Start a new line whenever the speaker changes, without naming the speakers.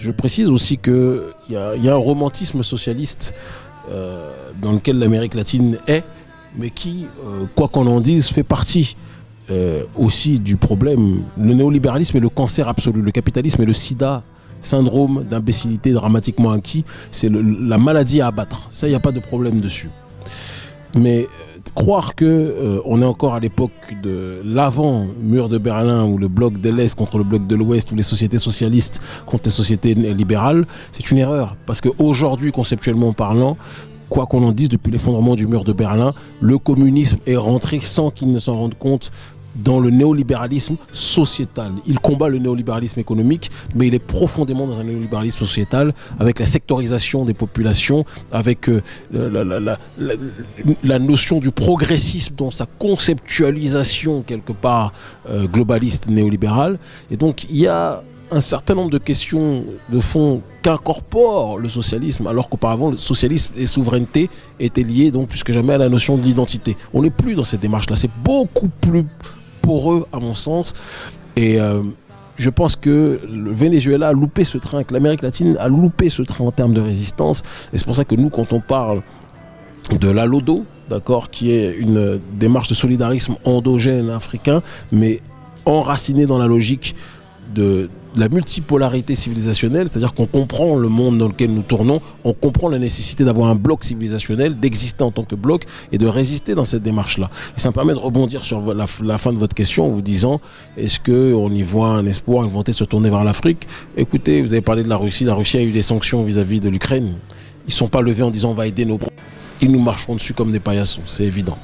Je précise aussi qu'il y a un romantisme socialiste dans lequel l'Amérique latine est, mais qui, quoi qu'on en dise, fait partie aussi du problème. Le néolibéralisme est le cancer absolu, le capitalisme est le sida, syndrome d'imbécilité dramatiquement acquis, c'est la maladie à abattre. Ça, il n'y a pas de problème dessus. Mais croire que on est encore à l'époque de l'avant mur de Berlin ou le bloc de l'Est contre le bloc de l'Ouest ou les sociétés socialistes contre les sociétés libérales, c'est une erreur. Parce qu'aujourd'hui, conceptuellement parlant, quoi qu'on en dise, depuis l'effondrement du mur de Berlin, le communisme est rentré sans qu'il ne s'en rende compte dans le néolibéralisme sociétal. Il combat le néolibéralisme économique, mais il est profondément dans un néolibéralisme sociétal, avec la sectorisation des populations, avec la notion du progressisme dans sa conceptualisation quelque part globaliste néolibérale. Et donc il y a un certain nombre de questions de fond qu'incorpore le socialisme, alors qu'auparavant le socialisme et souveraineté étaient liés donc plus que jamais à la notion de l'identité. On n'est plus dans cette démarche-là, c'est beaucoup plus poreux à mon sens, et je pense que le Venezuela a loupé ce train, que l'Amérique latine a loupé ce train en termes de résistance, et c'est pour ça que nous, quand on parle de l'ALODO, d'accord, qui est une démarche de solidarisme endogène africain, mais enracinée dans la logique de la multipolarité civilisationnelle, c'est-à-dire qu'on comprend le monde dans lequel nous tournons, on comprend la nécessité d'avoir un bloc civilisationnel, d'exister en tant que bloc et de résister dans cette démarche-là. Et ça me permet de rebondir sur la fin de votre question en vous disant, est-ce qu'on y voit un espoir, ils vont peut-être se tourner vers l'Afrique? Écoutez, vous avez parlé de la Russie a eu des sanctions vis-à-vis de l'Ukraine. Ils ne sont pas levés en disant on va aider nos... Ils nous marcheront dessus comme des paillassons, c'est évident.